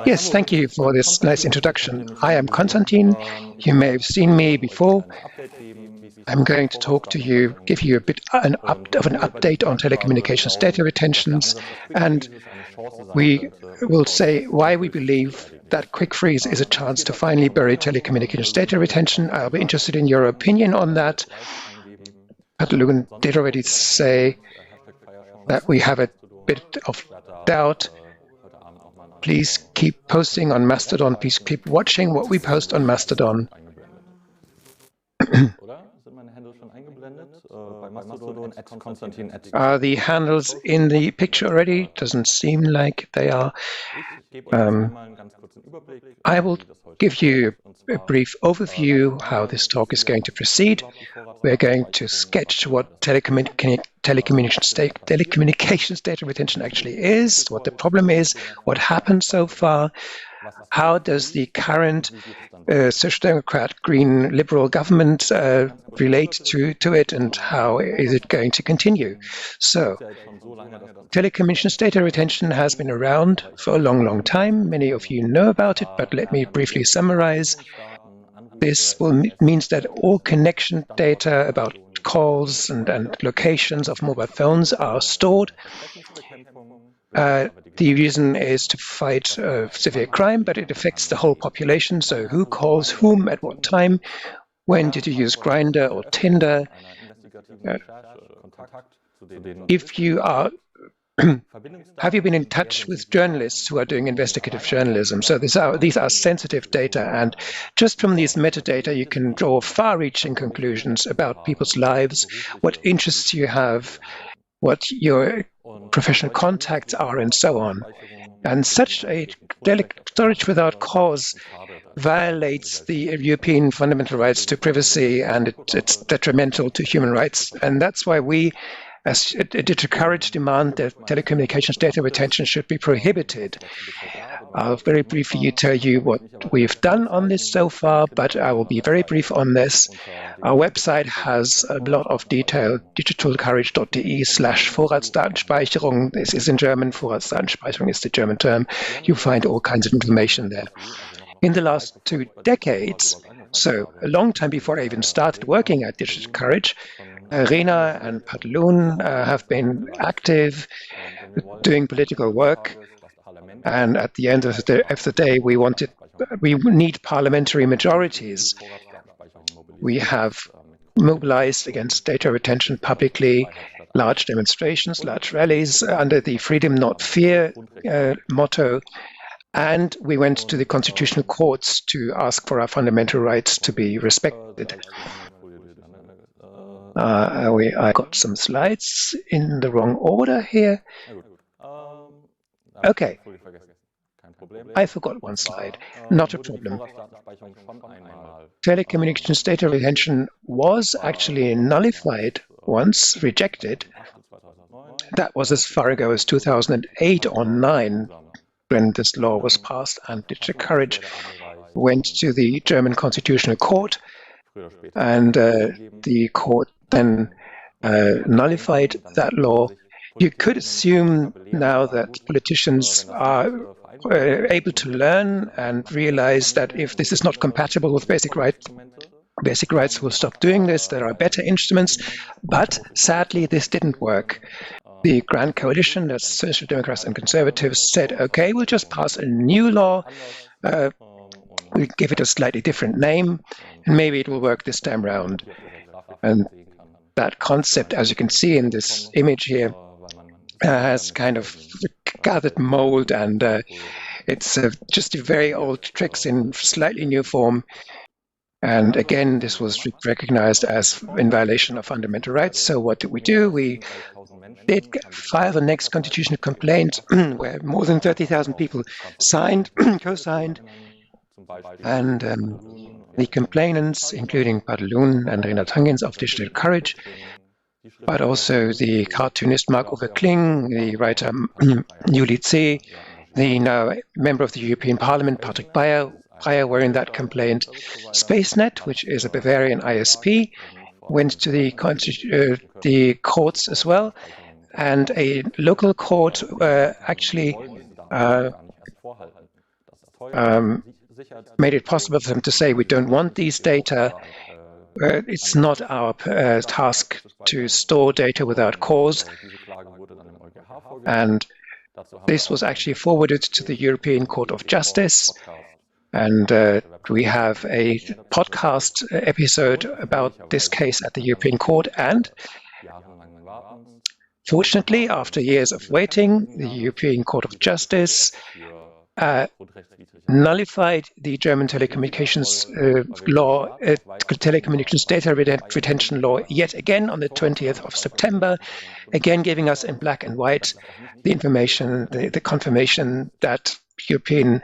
Yes, thank you for this nice introduction. I am Konstantin. You may have seen me before. I'm going to talk to you, give you a bit of an update on telecommunications data retentions, and we will say why we believe that Quick Freeze is a chance to finally bury telecommunications data retention. I'll be interested in your opinion on that. Lugan did already say that we have a bit of doubt. Please keep posting on Mastodon. Please keep watching what we post on Mastodon. Are the handles in the picture already? Doesn't seem like they are. I will give you a brief overview how this talk is going to proceed. We're going to sketch what telecommunications data retention actually is, what the problem is, what happened so far, how does the current Social Democrat, Green, Liberal government relate to it, and how is it going to continue? So, telecommunications data retention has been around for a long, long time. Many of you know about it, but let me briefly summarize. This means that all connection data about calls and locations of mobile phones are stored. The reason is to fight severe crime, but it affects the whole population. So who calls whom at what time? When did you use Grindr or Tinder? If you are have you been in touch with journalists who are doing investigative journalism? So these are sensitive data, and just from these metadata, you can draw far-reaching conclusions about people's lives, what interests you have, what your professional contacts are, and so on. And such a storage without cause violates the European fundamental rights to privacy, and it's detrimental to human rights. And that's why we, as Digitalcourage, demand that telecommunications data retention should be prohibited. I'll very briefly tell you what we've done on this so far, but I will be very brief on this. Our website has a lot of detail, digitalcourage.de/Vorratsdatenspeicherung. This is in German. Vorratsdatenspeicherung is the German term. You find all kinds of information there. In the last 2 decades, so a long time before I even started working at Digitalcourage, Rena and Padloon have been active, doing political work, and at the end of the day, we need parliamentary majorities. We have mobilized against data retention publicly, large demonstrations, large rallies under the Freedom Not Fear motto, and we went to the constitutional courts to ask for our fundamental rights to be respected. I got some slides in the wrong order here. Okay, I forgot one slide. Not a problem. Telecommunications data retention was actually nullified once, rejected. That was as far ago as 2008 or 9 when this law was passed, and Digitalcourage went to the German Constitutional Court, and the court then nullified that law. You could assume now that politicians are able to learn and realize that if this is not compatible with basic rights will stop doing this. There are better instruments, but sadly this didn't work. The Grand Coalition, that's Social Democrats and Conservatives, said, okay, we'll just pass a new law, we'll give it a slightly different name, and maybe it will work this time around. And that concept, as you can see in this image here, has kind of gathered mold, and it's just a very old tricks in slightly new form. And again, this was recognized as in violation of fundamental rights. So what did we do? We did file the next constitutional complaint, where more than 30,000 people signed, co-signed, and the complainants, including Padloon and Renat Hangens of Digitalcourage, but also the cartoonist Marc-Uwe Kling, the writer Juli C., the now member of the European Parliament, Patrick Breyer, were in that complaint. SpaceNet, which is a Bavarian ISP, went to the courts as well, and a local court actually made it possible for them to say, we don't want these data. It's not our task to store data without cause. And this was actually forwarded to the European Court of Justice. And we have a podcast episode about this case at the European Court. And fortunately, after years of waiting, the European Court of Justice nullified the German telecommunications law, telecommunications data retention law, yet again on the 20th of September, again giving us in black and white the information, the confirmation that European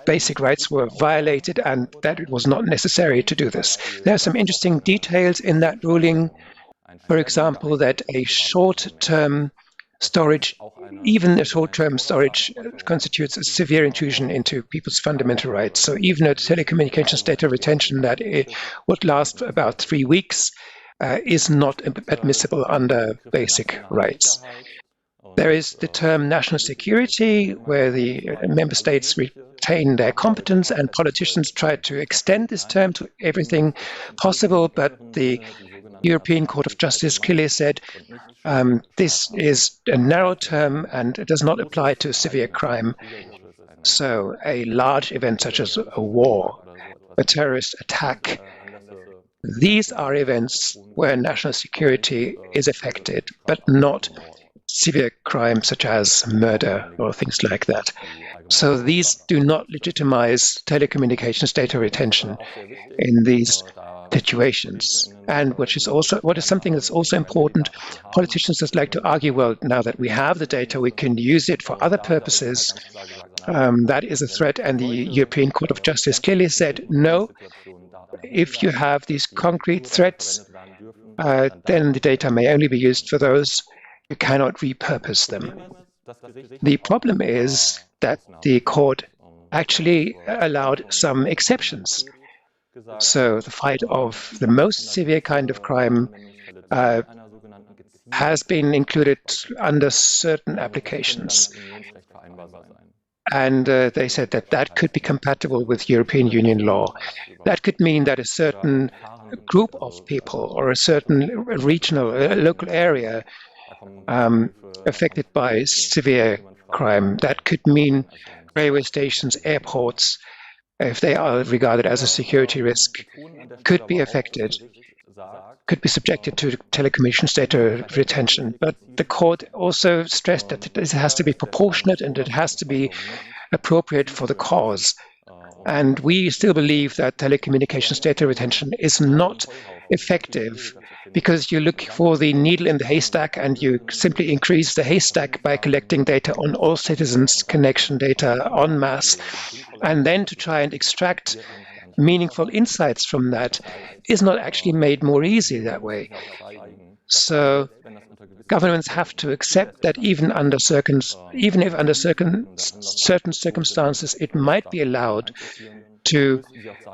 basic rights were violated and that it was not necessary to do this. There are some interesting details in that ruling. For example, that a short-term storage, even a short-term storage, constitutes a severe intrusion into people's fundamental rights. So even a telecommunications data retention that would last about 3 weeks is not admissible under basic rights. There is the term national security, where the member states retain their competence, and politicians try to extend this term to everything possible, but the European Court of Justice clearly said this is a narrow term and it does not apply to severe crime. So a large event such as a war, a terrorist attack, these are events where national security is affected, but not severe crime such as murder or things like that. So these do not legitimize telecommunications data retention in these situations. And what is something that's also important, politicians just like to argue, well, now that we have the data, we can use it for other purposes. That is a threat. And the European Court of Justice clearly said, no, if you have these concrete threats, then the data may only be used for those. You cannot repurpose them. The problem is that the court actually allowed some exceptions. So the fight of the most severe kind of crime has been included under certain applications. And they said that that could be compatible with European Union law. That could mean that a certain group of people or a certain regional, local area affected by severe crime, that could mean railway stations, airports, if they are regarded as a security risk, could be affected, could be subjected to telecommunications data retention. But the court also stressed that this has to be proportionate and it has to be appropriate for the cause. And we still believe that telecommunications data retention is not effective because you look for the needle in the haystack and you simply increase the haystack by collecting data on all citizens, connection data en masse, and then to try and extract meaningful insights from that is not actually made more easy that way. So governments have to accept that even if under certain circumstances it might be allowed to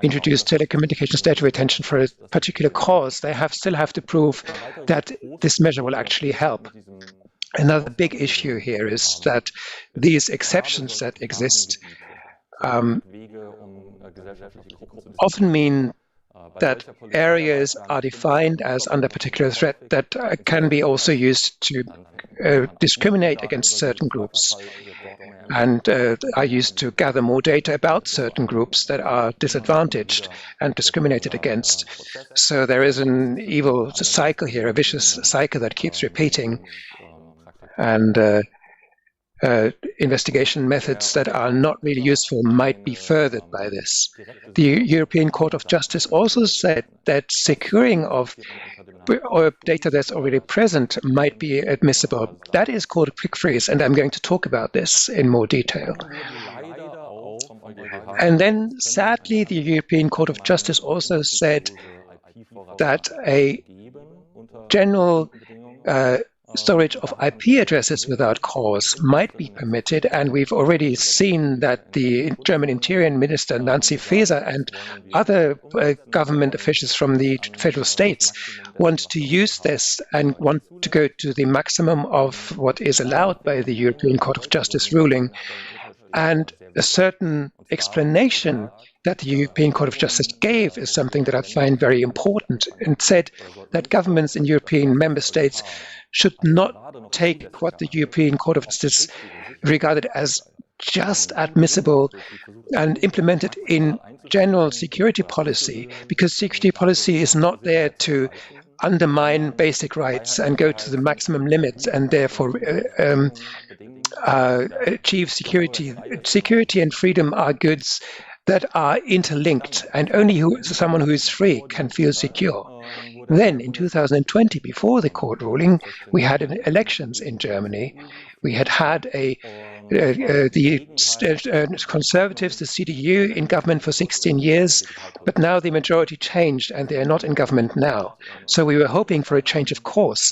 introduce telecommunications data retention for a particular cause, they still have to prove that this measure will actually help. Another big issue here is that these exceptions that exist often mean that areas are defined as under particular threat that can be also used to discriminate against certain groups and are used to gather more data about certain groups that are disadvantaged and discriminated against. So there is an evil cycle here, a vicious cycle that keeps repeating, and investigation methods that are not really useful might be furthered by this. The European Court of Justice also said that securing of or data that's already present might be admissible. That is called a quick freeze, and I'm going to talk about this in more detail. And then, sadly, the European Court of Justice also said that a general storage of IP addresses without cause might be permitted, and we've already seen that the German Interior Minister Nancy Faeser and other government officials from the federal states want to use this and want to go to the maximum of what is allowed by the European Court of Justice ruling. And a certain explanation that the European Court of Justice gave is something that I find very important, and said that governments in European member states should not take what the European Court of Justice regarded as just admissible and implement it in general security policy, because security policy is not there to undermine basic rights and go to the maximum limits and therefore achieve security. Security and freedom are goods that are interlinked, and only someone who is free can feel secure. Then, in 2020, before the court ruling, we had elections in Germany. We had the Conservatives, the CDU, in government for 16 years, but now the majority changed and they are not in government now. So we were hoping for a change of course,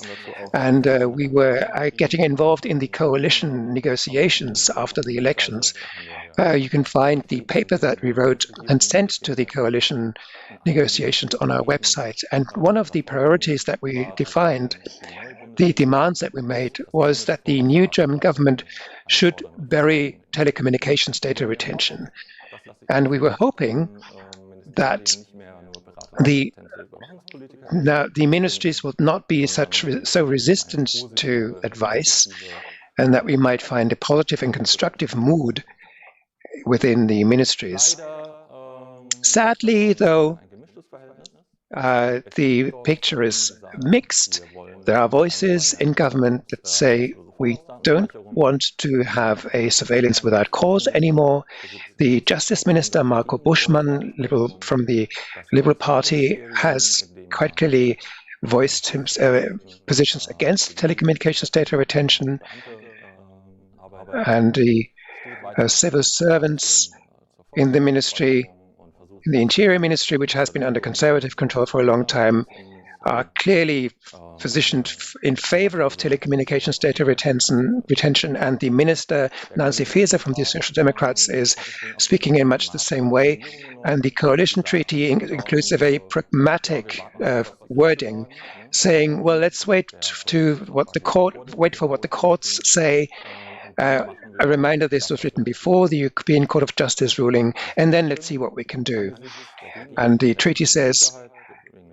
and we were getting involved in the coalition negotiations after the elections. You can find the paper that we wrote and sent to the coalition negotiations on our website. And one of the priorities that we defined, the demands that we made, was that the new German government should bury telecommunications data retention. And we were hoping that the ministries would not be so resistant to advice, and that we might find a positive and constructive mood within the ministries. Sadly, though, the picture is mixed. There are voices in government that say we don't want to have a surveillance without cause anymore. The Justice Minister, Marco Buschmann, from the Liberal Party, has quite clearly voiced his positions against telecommunications data retention, and the civil servants in the ministry, in the Interior Ministry, which has been under conservative control for a long time, are clearly positioned in favor of telecommunications data retention, and the minister, Nancy Faeser from the Social Democrats, is speaking in much the same way. And the coalition treaty includes a very pragmatic wording, saying, well, let's wait for what the courts say. A reminder, this was written before the European Court of Justice ruling, and then let's see what we can do. And the treaty says,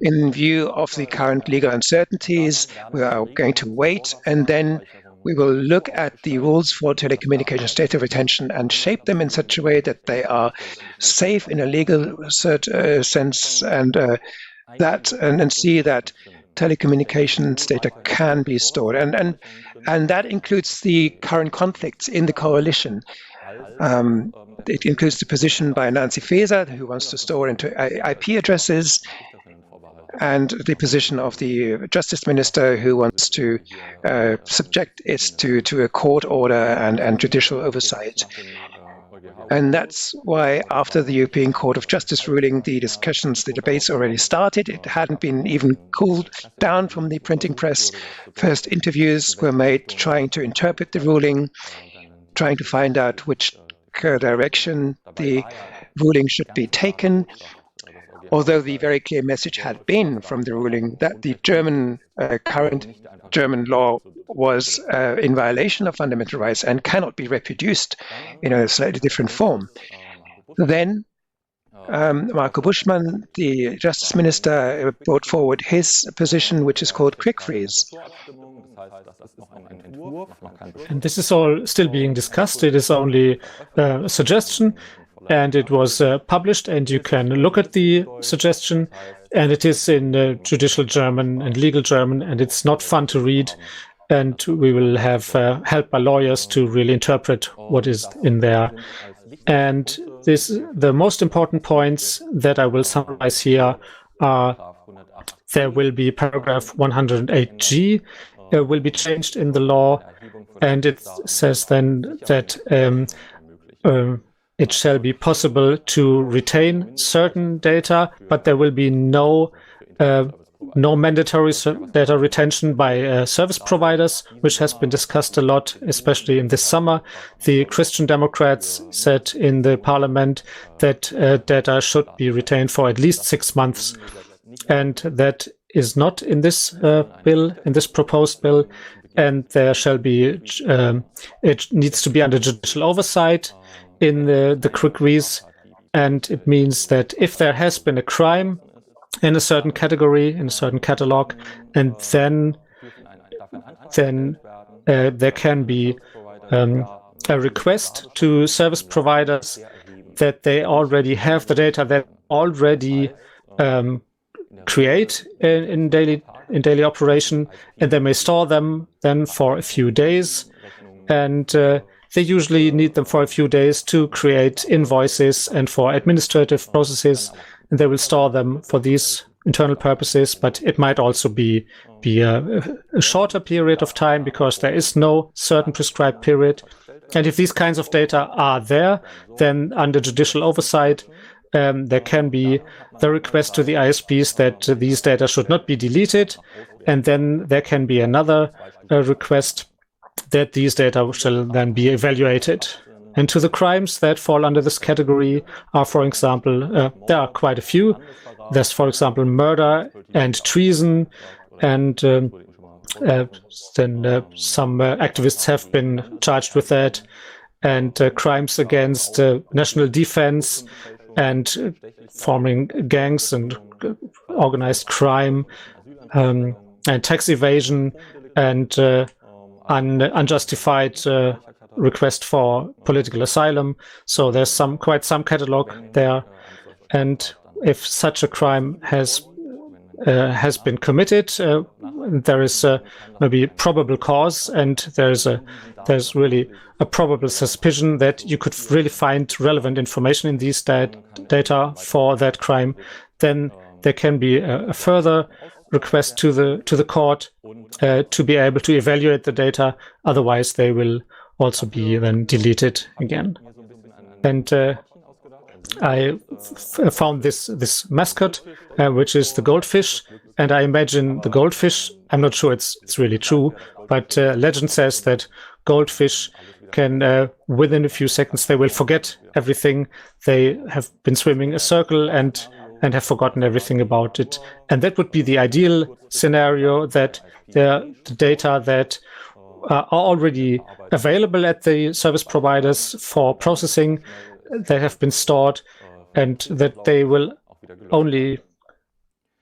in view of the current legal uncertainties, we are going to wait, and then we will look at the rules for telecommunications data retention and shape them in such a way that they are safe in a legal sense, and see that telecommunications data can be stored. And that includes the current conflicts in the coalition. It includes the position by Nancy Faeser, who wants to store into IP addresses, and the position of the Justice Minister, who wants to subject it to a court order and judicial oversight. And that's why, after the European Court of Justice ruling, the debates already started. It hadn't been even cooled down from the printing press. First interviews were made trying to interpret the ruling, trying to find out which direction the ruling should be taken. Although the very clear message had been from the ruling that the current German law was in violation of fundamental rights and cannot be reproduced in a slightly different form. Then Marco Buschmann, the Justice Minister, brought forward his position, which is called Quick Freeze. And this is all still being discussed. It is only a suggestion. And it was published, and you can look at the suggestion, and it is in judicial German and legal German, and it's not fun to read, and we will have help by lawyers to really interpret what is in there. And the most important points that I will summarize here are: there will be paragraph 108G will be changed in the law, and it says then that it shall be possible to retain certain data, but there will be no mandatory data retention by service providers, which has been discussed a lot, especially in this summer. The Christian Democrats said in the parliament that data should be retained for at least 6 months, and that is not in this bill, in this proposed bill, and there shall be, it needs to be under judicial oversight in the Quick Freeze, and it means that if there has been a crime in a certain category, in a certain catalog, and then there can be a request to service providers that they already have the data that already create in daily operation, and they may store them then for a few days, and they usually need them for a few days to create invoices and for administrative processes, and they will store them for these internal purposes. But it might also be a shorter period of time because there is no certain prescribed period. And if these kinds of data are there, then under judicial oversight, there can be the request to the ISPs that these data should not be deleted, and then there can be another request that these data shall then be evaluated. And to the crimes that fall under this category are, for example, there are quite a few. There's, for example, murder and treason, and then some activists have been charged with that, and crimes against national defense, and forming gangs and organized crime, and tax evasion, and unjustified request for political asylum. So there's quite some catalog there, and if such a crime has been committed, there is maybe probable cause, and there's really a probable suspicion that you could really find relevant information in these data for that crime. Then there can be a further request to the court to be able to evaluate the data. Otherwise, they will also be then deleted again. And I found this mascot, which is the goldfish, and I imagine the goldfish, I'm not sure it's really true, but legend says that goldfish can, within a few seconds, they will forget everything. They have been swimming a circle and have forgotten everything about it. And that would be the ideal scenario, that the data that are already available at the service providers for processing, they have been stored, and that they will only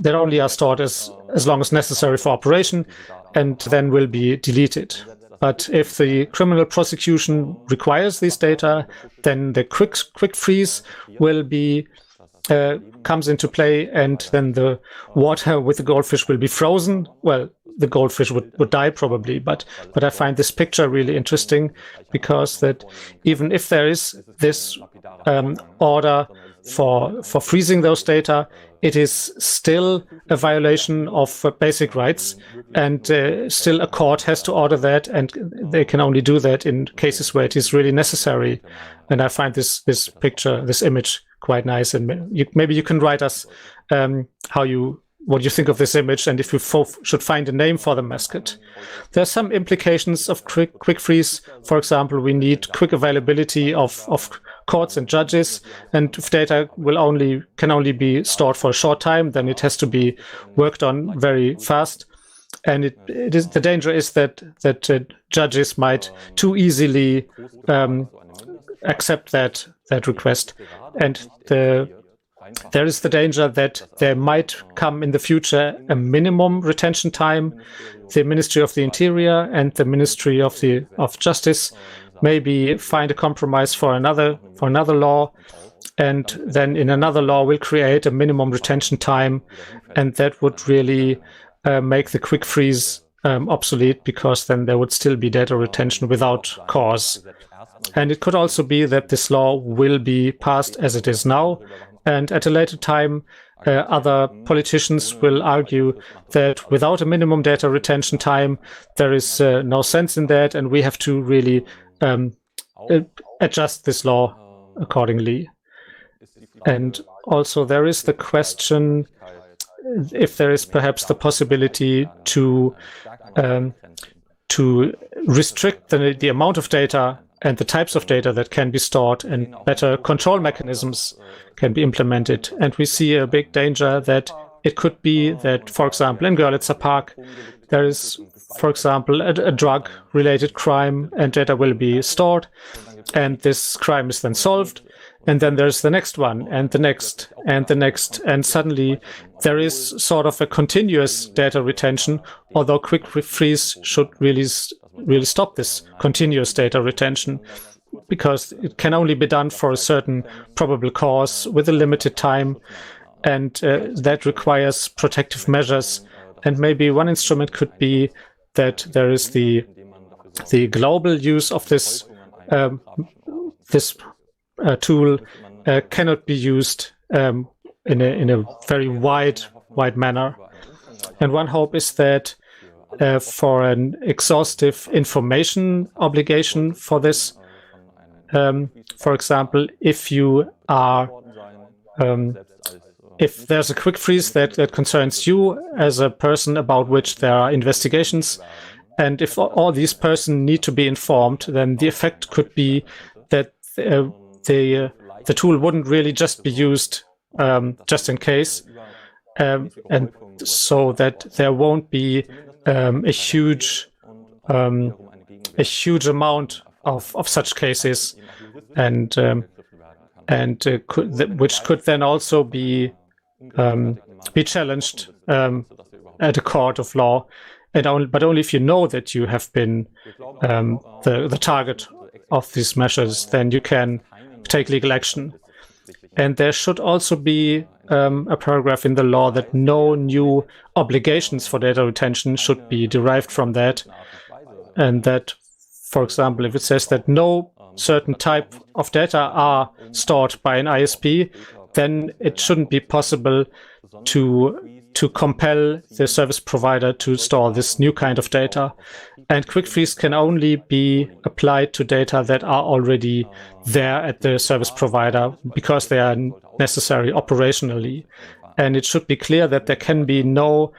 are stored as long as necessary for operation, and then will be deleted. But if the criminal prosecution requires these data, then the quick freeze will be comes into play, and then the water with the goldfish will be frozen. Well, the goldfish would die probably, but I find this picture really interesting, because that even if there is this order for freezing those data, it is still a violation of basic rights, and still a court has to order that, and they can only do that in cases where it is really necessary. And I find this picture, this image, quite nice. And maybe you can write us what you think of this image, and if you should find a name for the mascot. There are some implications of quick freeze. For example, we need quick availability of courts and judges, and if data can only be stored for a short time, then it has to be worked on very fast. And the danger is that judges might too easily accept that request, and there is the danger that there might come in the future a minimum retention time. The Ministry of the Interior and the Ministry of Justice maybe find a compromise for another law, and then in another law will create a minimum retention time, and that would really make the quick freeze obsolete, because then there would still be data retention without cause. And it could also be that this law will be passed as it is now, and at a later time other politicians will argue that without a minimum data retention time there is no sense in that, and we have to really adjust this law accordingly. And also there is the question if there is perhaps the possibility to restrict the amount of data and the types of data that can be stored, and better control mechanisms can be implemented. And we see a big danger that it could be that, for example, in Görlitzer Park, there is, for example, a drug-related crime, and data will be stored, and this crime is then solved. And then there's the next one, and the next, and the next, and suddenly there is sort of a continuous data retention, although Quick Freeze should really stop this continuous data retention, because it can only be done for a certain probable cause with a limited time, and that requires protective measures. And maybe one instrument could be that there is the global use of this tool cannot be used in a very wide manner. And one hope is that for an exhaustive information obligation for this, for example, if you are if there's a quick freeze that concerns you as a person about which there are investigations, and if all these persons need to be informed, then the effect could be that the tool wouldn't really just be used just in case, and so that there won't be a huge amount of such cases, and which could then also be challenged at a court of law, but only if you know that you have been the target of these measures, then you can take legal action. And there should also be a paragraph in the law that no new obligations for data retention should be derived from that, and that, for example, if it says that no certain type of data are stored by an ISP, then it shouldn't be possible to compel the service provider to store this new kind of data. And Quick Freeze can only be applied to data that are already there at the service provider because they are necessary operationally. And it should be clear that there can be no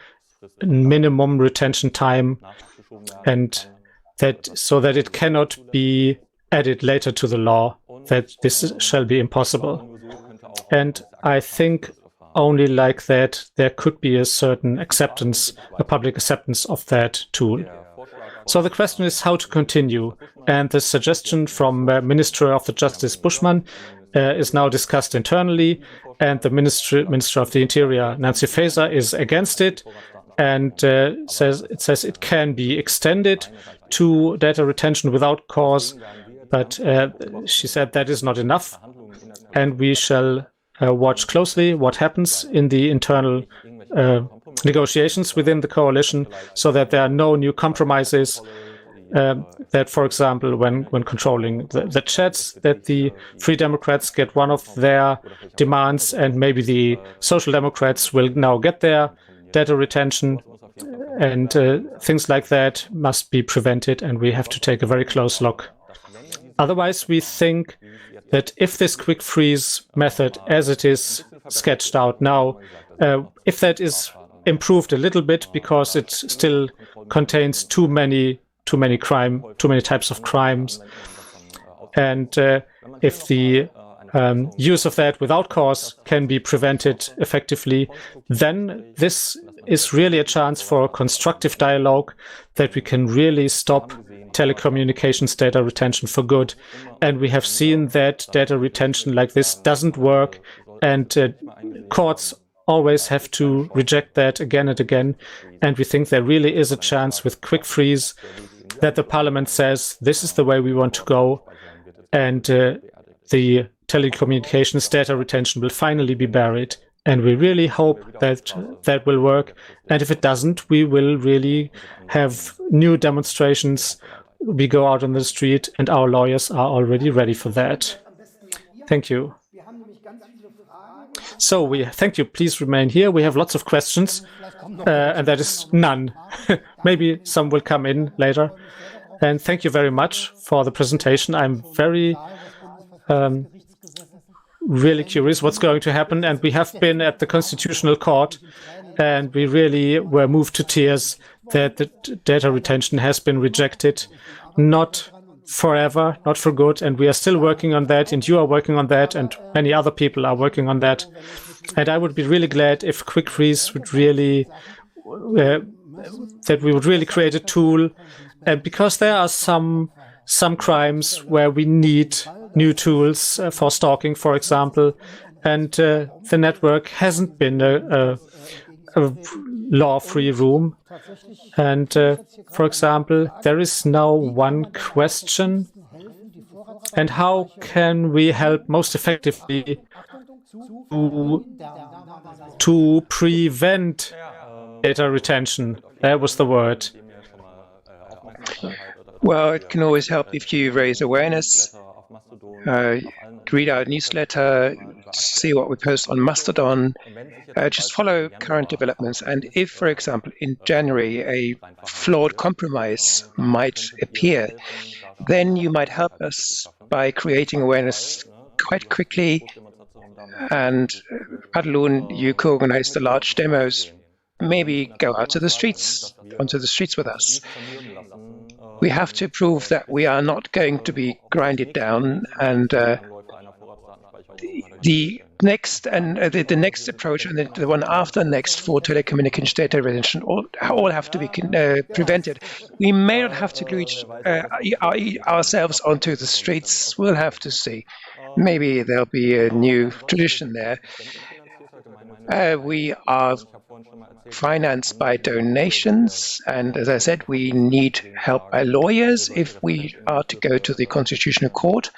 minimum retention time, and so that it cannot be added later to the law, that this shall be impossible. And I think only like that there could be a certain acceptance, a public acceptance of that tool. So the question is how to continue. And the suggestion from Minister of the Justice Buschmann is now discussed internally, and the Minister of the Interior, Nancy Faeser, is against it, and says it can be extended to data retention without cause, but she said that is not enough, and we shall watch closely what happens in the internal negotiations within the coalition, so that there are no new compromises, that, for example, when controlling the chats, that the Free Democrats get one of their demands, and maybe the Social Democrats will now get their data retention, and things like that must be prevented, and we have to take a very close look. Otherwise, we think that if this quick freeze method, as it is sketched out now, if that is improved a little bit, because it still contains too many types of crimes, and if the use of that without cause can be prevented effectively, then this is really a chance for a constructive dialogue, that we can really stop telecommunications data retention for good. And we have seen that data retention like this doesn't work, and courts always have to reject that again and again. And we think there really is a chance with Quick Freeze that the Parliament says this is the way we want to go, and the telecommunications data retention will finally be buried. And we really hope that that will work. And if it doesn't, we will really have new demonstrations. We go out on the street, and our lawyers are already ready for that. Thank you. So thank you. Please remain here. We have lots of questions, and that is none. Maybe some will come in later. And thank you very much for the presentation. I'm very really curious what's going to happen. And we have been at the Constitutional Court, and we really were moved to tears that the data retention has been rejected, not forever, not for good, and we are still working on that, and you are working on that, and many other people are working on that. And I would be really glad if Quick Freeze would really, that we would really create a tool, because there are some crimes where we need new tools for stalking, for example, and the network hasn't been a law-free room. And for example, there is now one question, and how can we help most effectively to prevent data retention? That was the word. Well, it can always help if you raise awareness, read our newsletter, see what we post on Mastodon, just follow current developments. And if, for example, in January, a flawed compromise might appear, then you might help us by creating awareness quite quickly. And Padaloon, you co-organize the large demos. Maybe go out to the streets, onto the streets with us. We have to prove that we are not going to be grinded down, and the next approach and the one after next for telecommunications data retention all have to be prevented. We may not have to glue ourselves onto the streets. We'll have to see. Maybe there'll be a new tradition there. We are financed by donations, and as I said, we need help by lawyers if we are to go to the Constitutional Court.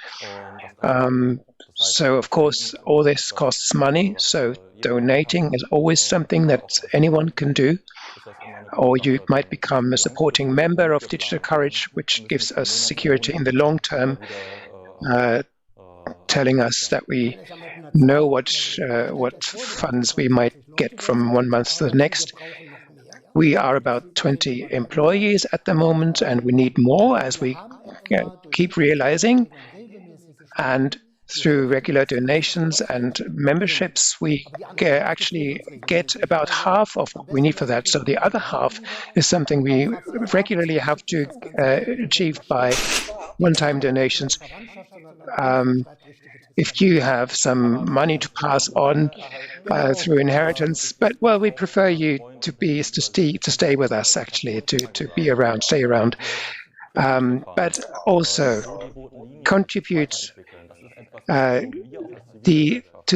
So, of course, all this costs money, so donating is always something that anyone can do. Or you might become a supporting member of Digitalcourage, which gives us security in the long term, telling us that we know what funds we might get from one month to the next. We are about 20 employees at the moment, and we need more as we keep realizing. And through regular donations and memberships, we actually get about half of what we need for that. So the other half is something we regularly have to achieve by one-time donations. If you have some money to pass on through inheritance, but well, we prefer you to stay with us, actually, to be around, stay around, but also contribute to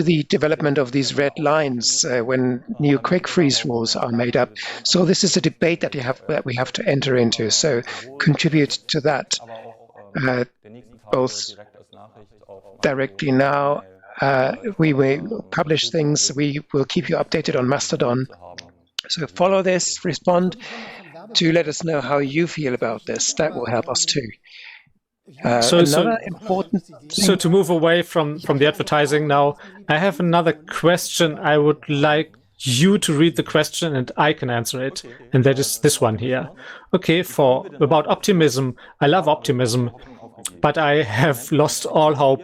the development of these red lines when new quick freeze rules are made up. So this is a debate that we have to enter into. So contribute to that, both directly now. We will publish things. We will keep you updated on Mastodon. So follow this, respond to let us know how you feel about this. That will help us too. So to move away from the advertising now, I have another question. I would like you to read the question and I can answer it. And that is this one here. Okay, about optimism. I love optimism, but I have lost all hope.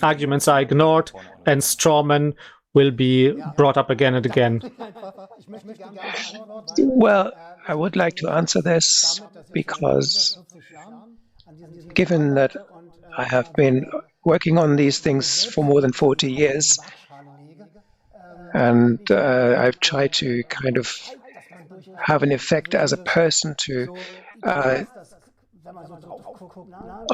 Arguments are ignored and strawmen will be brought up again and again. Well, I would like to answer this because given that I have been working on these things for more than 40 years, and I've tried to kind of have an effect as a person to,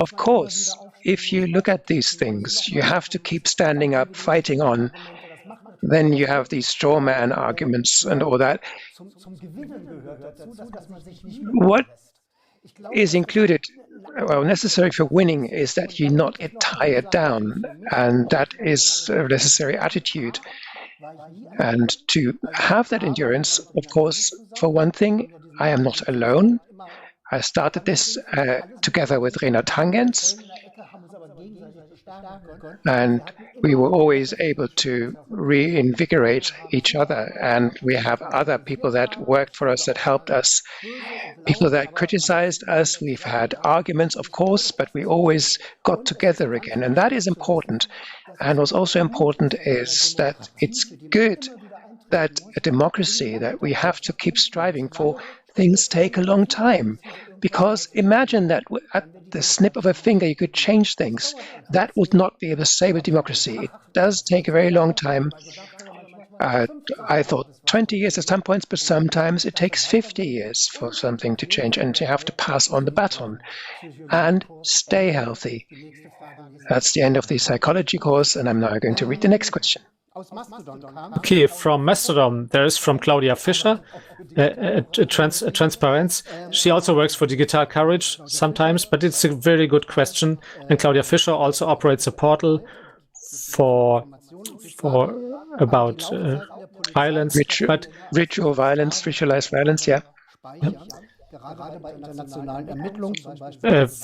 of course, if you look at these things, you have to keep standing up, fighting on. Then you have these straw man arguments and all that. What is included, well, necessary for winning is that you not get tired down, and that is a necessary attitude. And to have that endurance, of course, for one thing, I am not alone. I started this together with Renat Hangens, and we were always able to reinvigorate each other. And we have other people that worked for us, that helped us, people that criticized us. We've had arguments, of course, but we always got together again. And that is important. And what's also important is that it's good that a democracy that we have to keep striving for, things take a long time. Because imagine that at the snip of a finger you could change things. That would not be a stable democracy. It does take a very long time. I thought 20 years at some points, but sometimes it takes 50 years for something to change, and you have to pass on the baton and stay healthy. That's the end of the psychology course, and I'm now going to read the next question. Okay, from Mastodon, there is from Claudia Fischer, Transparenz. She also works for Digitalcourage sometimes, but it's a very good question. And Claudia Fischer also operates a portal for about violence, but ritual violence, ritualized violence, yeah.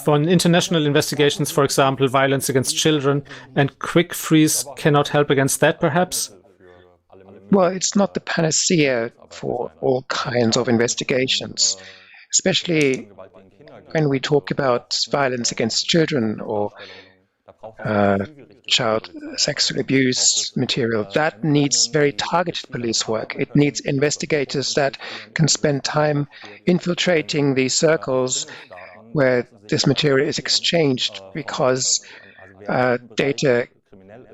For international investigations, for example, violence against children, and Quick Freeze cannot help against that, perhaps? Well, it's not the panacea for all kinds of investigations, especially when we talk about violence against children or child sexual abuse material. That needs very targeted police work. It needs investigators that can spend time infiltrating these circles where this material is exchanged, because data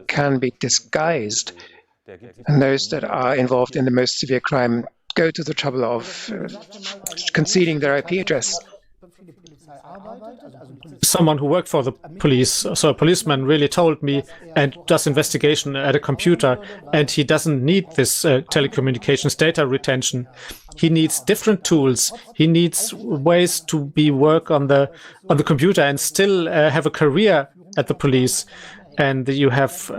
can be disguised. And those that are involved in the most severe crime go to the trouble of concealing their IP address. Someone who worked for the police, so a policeman really told me, and does investigation at a computer, and he doesn't need this telecommunications data retention. He needs different tools. He needs ways to work on the computer and still have a career at the police. And you have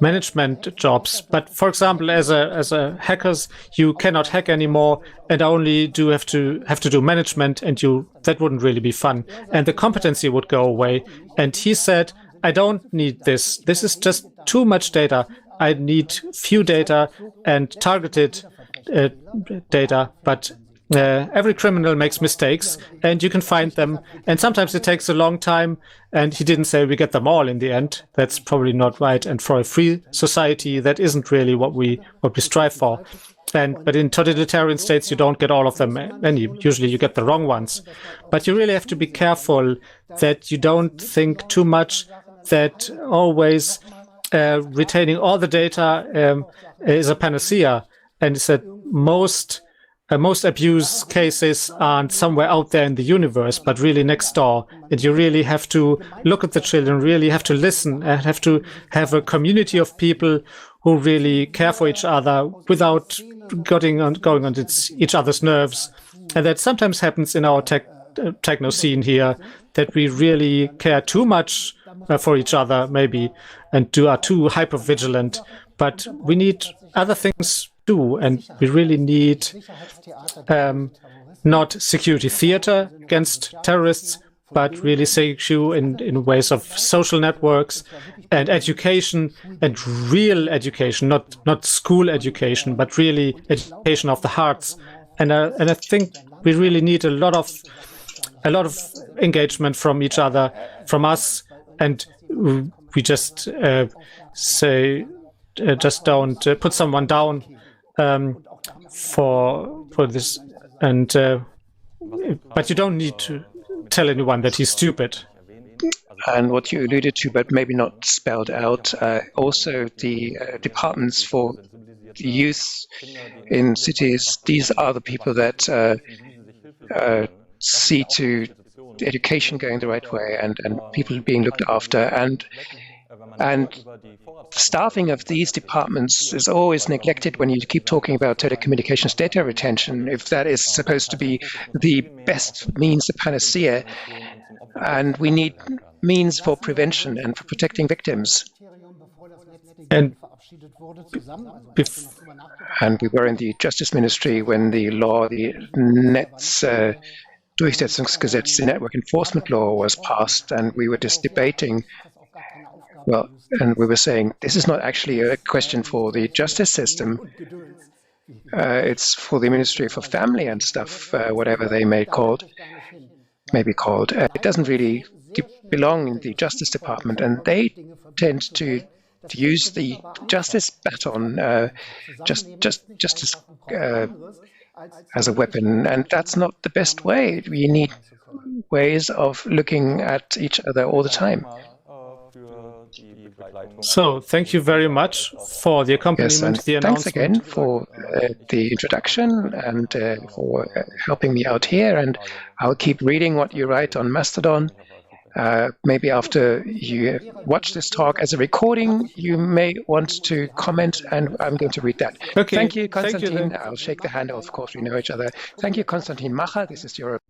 management jobs. But for example, as a hackers, you cannot hack anymore, and only have to do management, and that wouldn't really be fun, and the competency would go away. And he said, I don't need this. This is just too much data. I need few data and targeted data, but every criminal makes mistakes, and you can find them, and sometimes it takes a long time, and he didn't say we get them all in the end. That's probably not right, and for a free society, that isn't really what we strive for. But in totalitarian states, you don't get all of them, and usually you get the wrong ones. But you really have to be careful that you don't think too much, that always retaining all the data is a panacea, and it's that most abuse cases aren't somewhere out there in the universe, but really next door. And you really have to look at the children, really have to listen, and have to have a community of people who really care for each other without going on each other's nerves. And that sometimes happens in our techno scene here, that we really care too much for each other, maybe, and are too hyper vigilant. But we need other things too, and we really need not security theater against terrorists, but really secure in ways of social networks and education, and real education, not school education, but really education of the hearts. And I think we really need a lot of engagement from each other, from us, and we just say just don't put someone down for this, and but you don't need to tell anyone that he's stupid. And what you alluded to, but maybe not spelled out, also the departments for the youth in cities, these are the people that see to education going the right way, and people being looked after, and staffing of these departments is always neglected when you keep talking about telecommunications data retention, if that is supposed to be the best means, the panacea. And we need means for prevention and for protecting victims. And we were in the Justice Ministry when the law, the Durchsetzungsgesetz, the network enforcement law, was passed, and we were just debating. Well, and we were saying, this is not actually a question for the justice system. It's for the Ministry for Family and stuff, whatever they may be called. It doesn't really belong in the Justice Department, and they tend to use the justice baton just as as a weapon, and that's not the best way. We need ways of looking at each other all the time. So, thank you very much for the accompaniment, Yes, and the thanks announcement. again for the introduction and for helping me out here. And I'll keep reading what you write on Mastodon. Maybe after you watch this talk as a recording, you may want to comment, and I'm going to read that. Okay. Thank you, Konstantin. Thank you, I'll shake the hand. Of course, we know each other. Thank you, Konstantin Macher. This is your